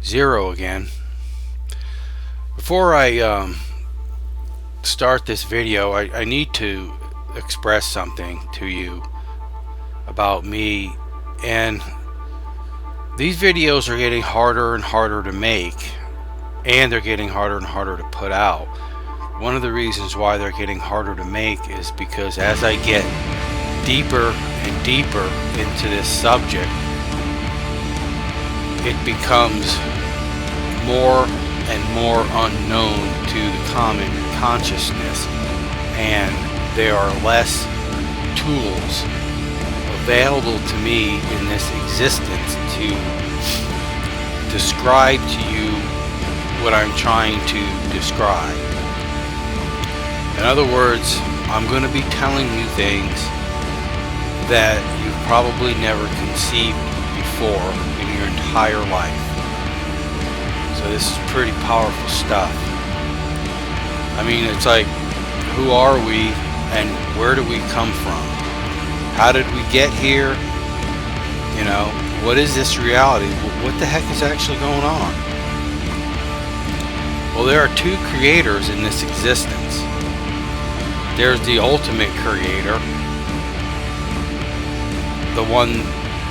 Zero again. Before I start this video, I need to express something to you about me. And these videos are getting harder and harder to make, and they're getting harder and harder to put out. One of the reasons why they're getting harder to make is because as I get deeper and deeper into this subject, it becomes more and more unknown to the common consciousness, and there are less tools available to me in this existence to describe to you what I'm trying to describe. In other words, I'm going to be telling you things that you've probably never conceived before in your entire life. So this is pretty powerful stuff. I mean, it's like, who are we and where do we come from? How did we get here? You know, what is this reality? What the heck is actually going on? Well, there are two creators in this existence. There's the ultimate creator, the one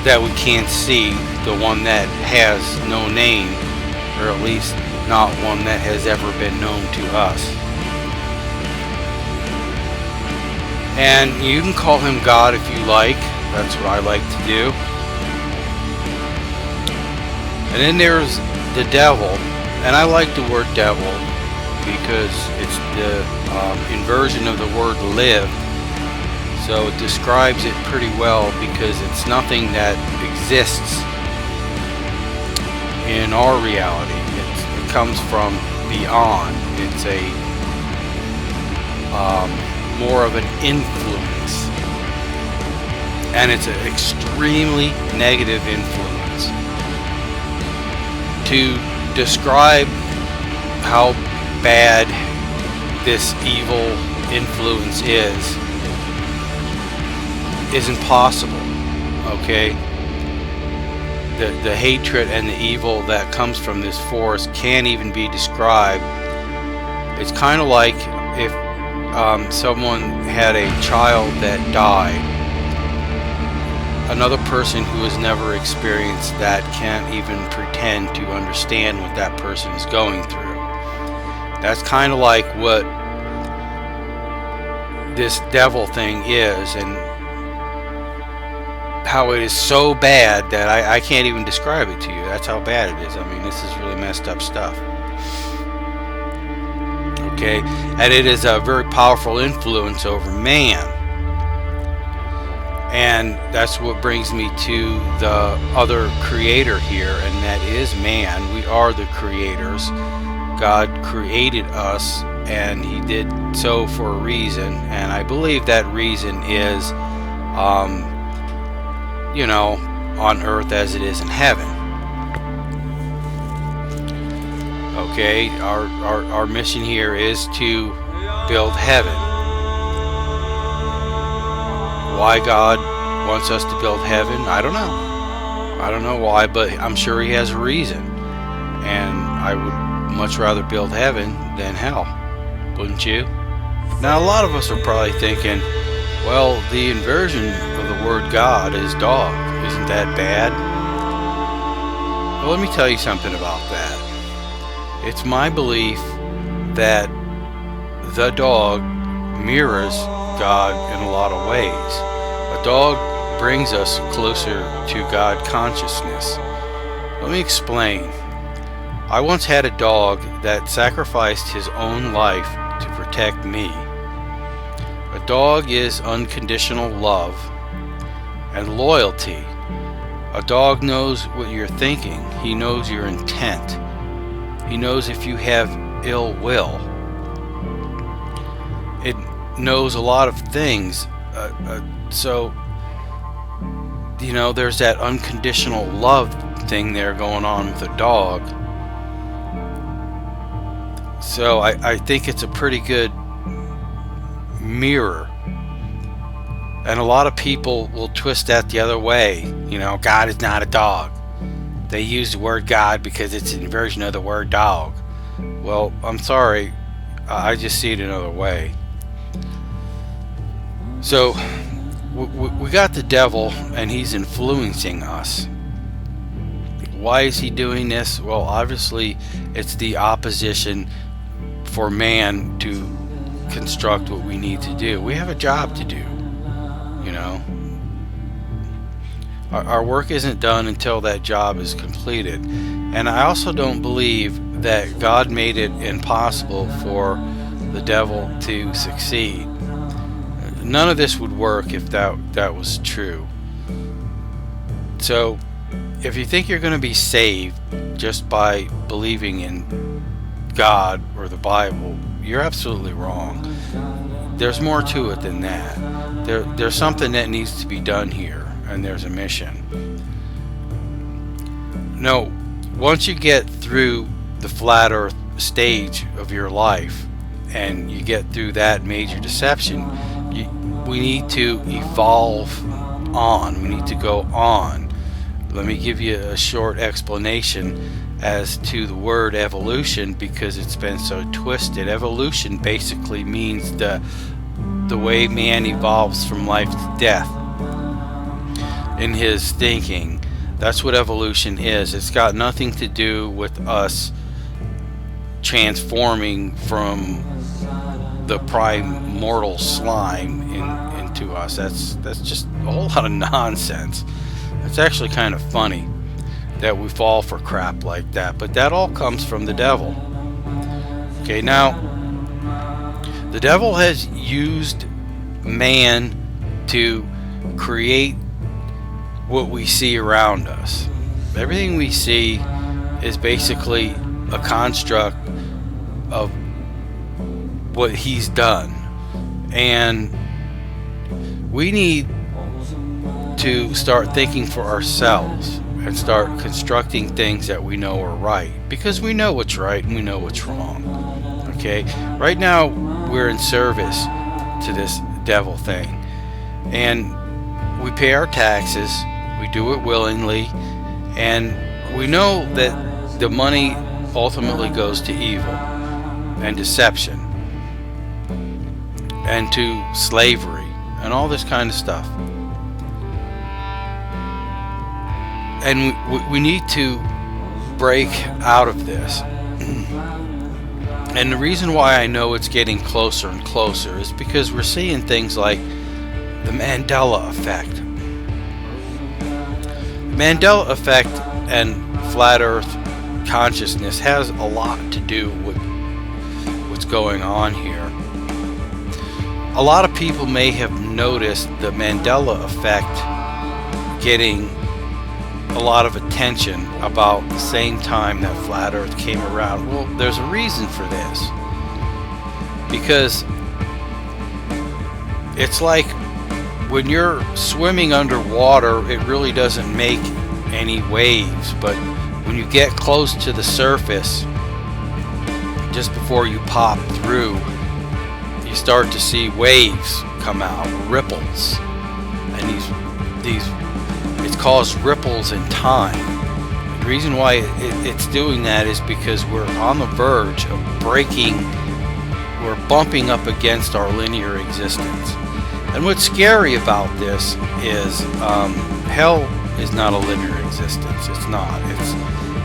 that we can't see, the one that has no name, or at least not one that has ever been known to us. And you can call him God if you like. That's what I like to do. And then there's the devil, and I like the word devil because it's the inversion of the word live. So it describes it pretty well because it's nothing that exists in our reality. It comes from beyond. It's a more of an influence, and it's an extremely negative influence. To describe how bad this evil influence is impossible. Okay, the hatred and the evil that comes from this force can't even be described. It's kind of like if someone had a child that died. Another person who has never experienced that can't even pretend to understand what that person is going through. That's kind of like what this devil thing is, and how it is so bad that I can't even describe it to you. That's how bad it is. I mean, this is really messed up stuff. Okay, and it is a very powerful influence over man. And that's what brings me to the other creator here, and that is man. We are the creators. God created us, and he did so for a reason, and I believe that reason is you know, on earth as it is in heaven. Okay, our mission here is to build heaven. Why God wants us to build heaven, I don't know. I don't know why, but I'm sure he has a reason. And I would much rather build heaven than hell, wouldn't you? Now, a lot of us are probably thinking, well, the inversion of the word God is dog. Isn't that bad? Well, let me tell you something about that. It's my belief that the dog mirrors God in a lot of ways. A dog brings us closer to God consciousness. Let me explain. I once had a dog that sacrificed his own life to protect me. A dog is unconditional love and loyalty. A dog knows what you're thinking. He knows your intent. He knows if you have ill will. It knows a lot of things. So, you know, there's that unconditional love thing there going on with a dog. So I think it's a pretty good mirror. And a lot of people will twist that the other way. You know, God is not a dog. They use the word God because it's an inversion of the word dog. Well, I'm sorry, I just see it another way. So we got the devil, and he's influencing us. Why is he doing this? Well, obviously it's the opposition for man to construct what we need to do. We have a job to do, you know. Our work isn't done until that job is completed. And I also don't believe that God made it impossible for the devil to succeed. None of this would work if that was true. So if you think you're going to be saved just by believing in God or the Bible, you're absolutely wrong. There's more to it than that. There's something that needs to be done here, and there's a mission. No, once you get through the flat earth stage of your life and you get through that major deception, we need to evolve on. We need to go on. Let me give you a short explanation as to the word evolution, because it's been so twisted. Evolution basically means the way man evolves from life to death in his thinking. That's what evolution is. It's got nothing to do with us transforming from the primordial slime into us. That's just a whole lot of nonsense. It's actually kind of funny that we fall for crap like that, but that all comes from the devil. Okay, now the devil has used man to create what we see around us. Everything we see is basically a construct of what he's done, and we need to start thinking for ourselves and start constructing things that we know are right, because we know what's right and we know what's wrong. Okay, right now we're in service to this devil thing, and we pay our taxes, we do it willingly, and we know that the money ultimately goes to evil and deception and to slavery and all this kind of stuff. And we need to break out of this. And the reason why I know it's getting closer and closer is because we're seeing things like the Mandela effect. The Mandela effect and flat earth consciousness has a lot to do with what's going on here. A lot of people may have noticed the Mandela effect getting a lot of attention about the same time that flat earth came around. Well, there's a reason for this, because it's like when you're swimming underwater, it really doesn't make any waves, but when you get close to the surface, just before you pop through, you start to see waves come out, ripples, and these it's caused ripples in time. The reason why it's doing that is because we're on the verge of breaking, we're bumping up against our linear existence. And what's scary about this is hell is not a linear existence. It's not.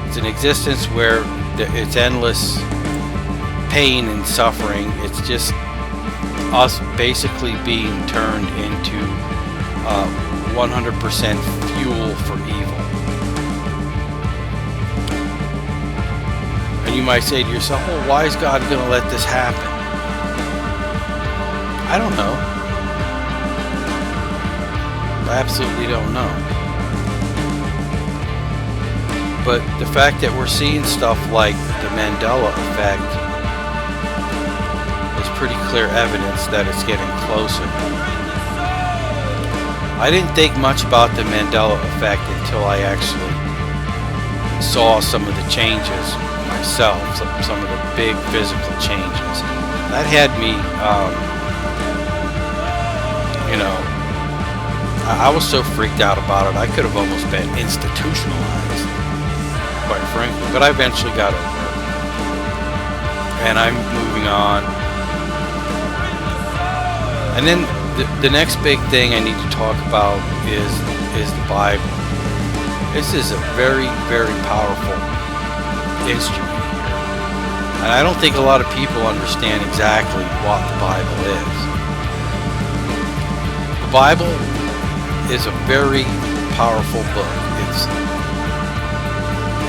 It's an existence where it's endless pain and suffering. It's just us basically being turned into 100% fuel for evil. And you might say to yourself, well, why is God going to let this happen? I don't know. I absolutely don't know. But the fact that we're seeing stuff like the Mandela effect is pretty clear evidence that it's getting closer. I didn't think much about the Mandela effect until I actually saw some of the changes myself, some of the big physical changes. That had me, I was so freaked out about it, I could have almost been institutionalized. quite frankly. But I eventually got over it, and I'm moving on. And then the next big thing I need to talk about is the Bible. This is a very, very powerful instrument. And I don't think a lot of people understand exactly what the Bible is. The Bible is a very powerful book.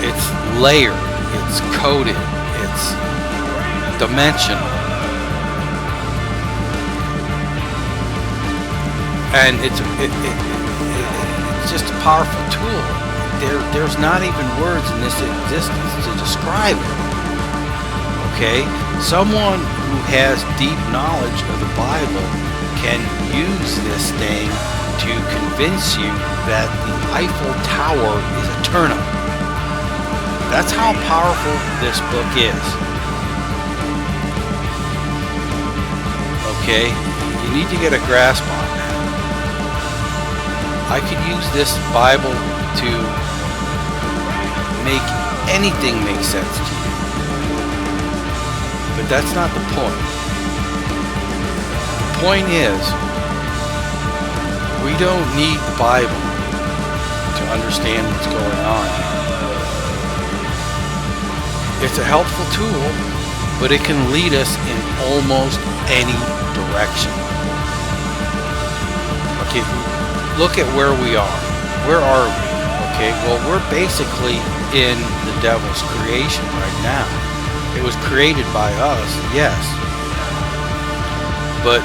It's layered, it's coded, it's dimensional. And it's just a powerful tool. There's not even words in this existence to describe it. Okay? Someone who has deep knowledge of the Bible can use this thing to convince you that the Eiffel Tower is a turnip. That's how powerful this book is. Okay? You need to get a grasp on that. I could use this Bible to make anything make sense to you. But that's not the point. The point is, we don't need the Bible to understand what's going on. It's a helpful tool, but it can lead us in almost any direction. Okay, look at where we are. Where are we? Okay, well, we're basically in the devil's creation right now. It was created by us, yes. But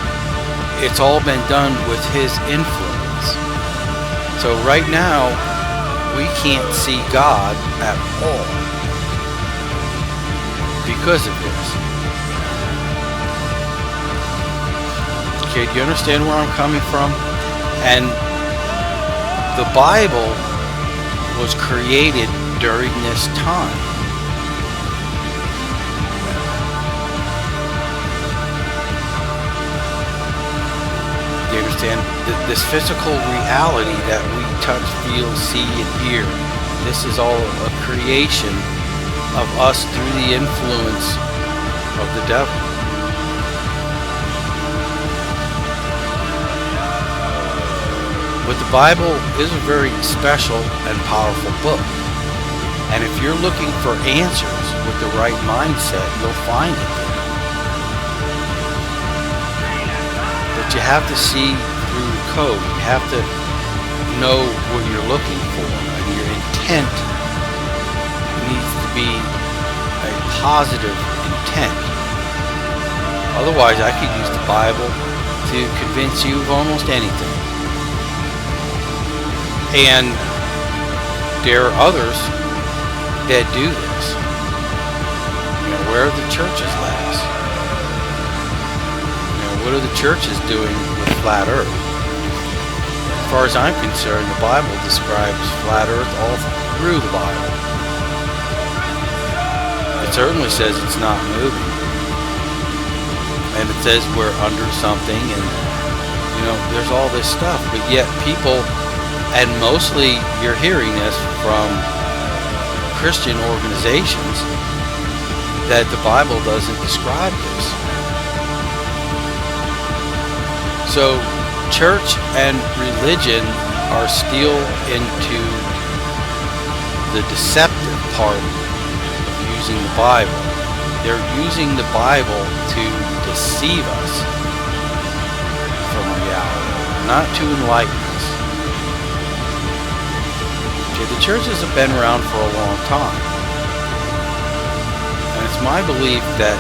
it's all been done with his influence. So right now, we can't see God at all because of this. Okay, do you understand where I'm coming from? And the Bible was created during this time. Do you understand? This physical reality that we touch, feel, see, and hear, this is all a creation of us through the influence of the devil. But the Bible is a very special and powerful book. And if you're looking for answers with the right mindset, you'll find it there. But you have to see through the code. You have to know what you're looking for. And your intent needs to be a positive intent. Otherwise, I could use the Bible to convince you of almost anything. And there are others that do this. You know, where are the churches last? You know, what are the churches doing with flat earth? As far as I'm concerned, the Bible describes flat earth all through the Bible. It certainly says it's not moving. And it says we're under something, and you know, there's all this stuff, but yet people, and mostly you're hearing this from Christian organizations, that the Bible doesn't describe this. So church and religion are still into the deceptive part of using the Bible. They're using the Bible to deceive us from reality, not to enlighten us. The churches have been around for a long time. And it's my belief that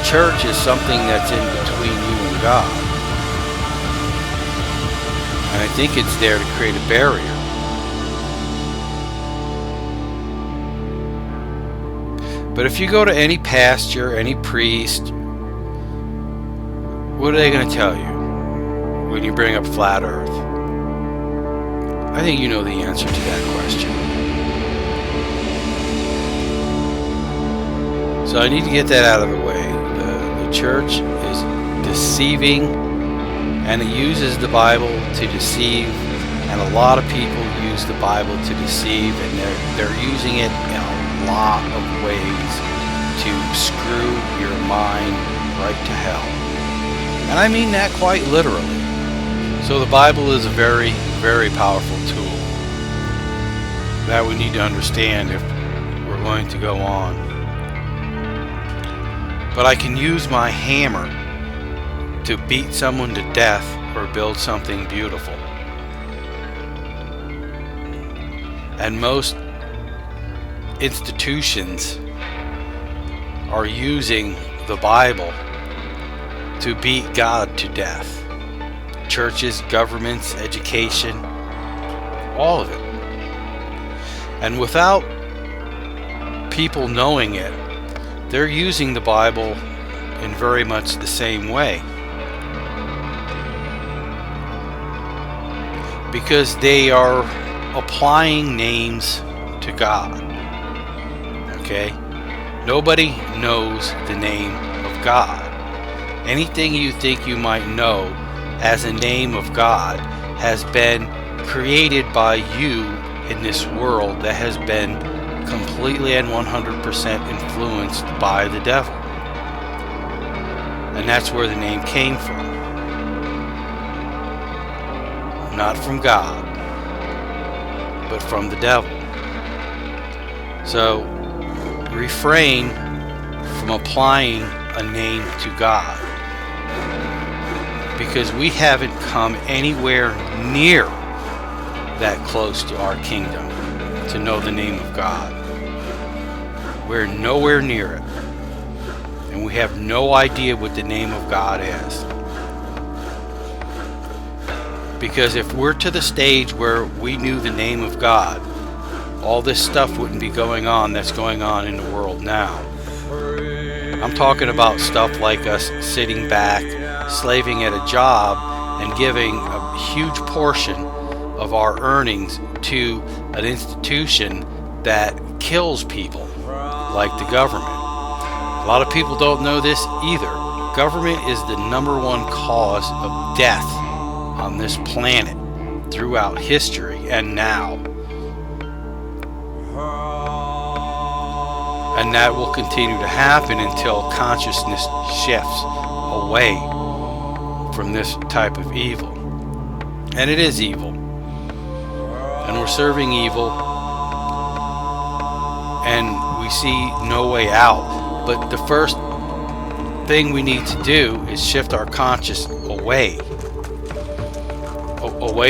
church is something that's in between you and God. And I think it's there to create a barrier. But if you go to any pastor, any priest, what are they going to tell you when you bring up flat earth? I think you know the answer to that question. So I need to get that out of the way. The church is deceiving, and it uses the Bible to deceive And a lot of people use the Bible to deceive, and they're using it in a lot of ways to screw your mind right to hell. And I mean that quite literally. So the Bible is a very, very powerful tool that we need to understand if we're going to go on. But I can use my hammer to beat someone to death or build something beautiful. And most institutions are using the Bible to beat God to death. Churches, governments, education, all of it. And without people knowing it, they're using the Bible in very much the same way. Because they are applying names to God. Okay? Nobody knows the name of God. Anything you think you might know as a name of God has been created by you in this world that has been completely and 100% influenced by the devil. And that's where the name came from. Not from God, but from the devil. So refrain from applying a name to God, because we haven't come anywhere near that close to our kingdom to know the name of God. We're nowhere near it, and we have no idea what the name of God is. Because if we're to the stage where we knew the name of God, all this stuff wouldn't be going on that's going on in the world now. I'm talking about stuff like us sitting back, slaving at a job, and giving a huge portion of our earnings to an institution that kills people, like the government. A lot of people don't know this either. Government is the #1 cause of death on this planet throughout history and now. And that will continue to happen until consciousness shifts away from this type of evil. And it is evil. And we're serving evil, and we see no way out. But the first thing we need to do is shift our conscious away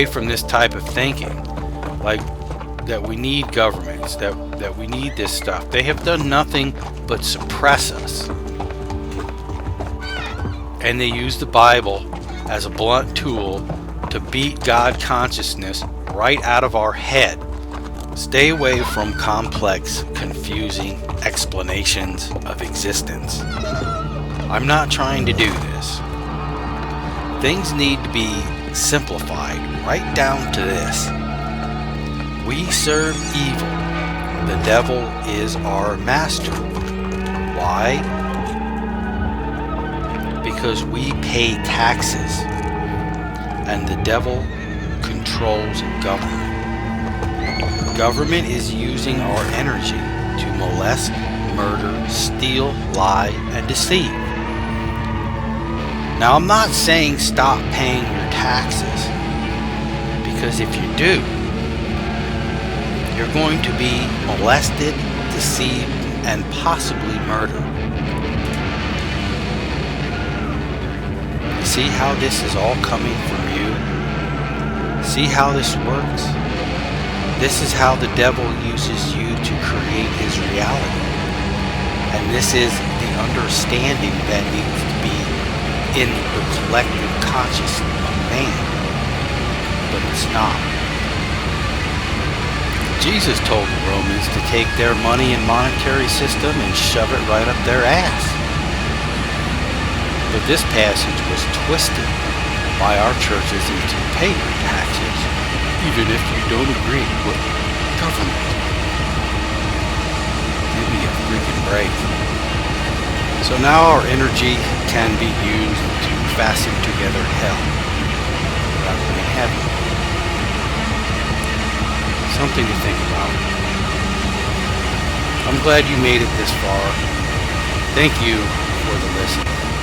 from this type of thinking, like that we need governments, that we need this stuff. They have done nothing but suppress us, and they use the Bible as a blunt tool to beat God consciousness right out of our head. Stay away from complex, confusing explanations of existence. I'm not trying to do this. Things need to be simplified right down to this. We serve evil. The devil is our master. Why? Because we pay taxes, and the devil controls government. Government is using our energy to molest, murder, steal, lie, and deceive. Now, I'm not saying stop paying your taxes, because if you do, you're going to be molested, deceived, and possibly murdered. See how this is all coming from you? See how this works? This is how the devil uses you to create his reality. And this is the understanding that needs to be in the collective consciousness of man. But it's not. Jesus told the Romans to take their money and monetary system and shove it right up their ass. But this passage was twisted by our churches into pay your taxes, even if you don't agree with government. Give me a freaking break. So now our energy can be used to fasten together hell rather than heaven. Something to think about. I'm glad you made it this far. Thank you for the listen.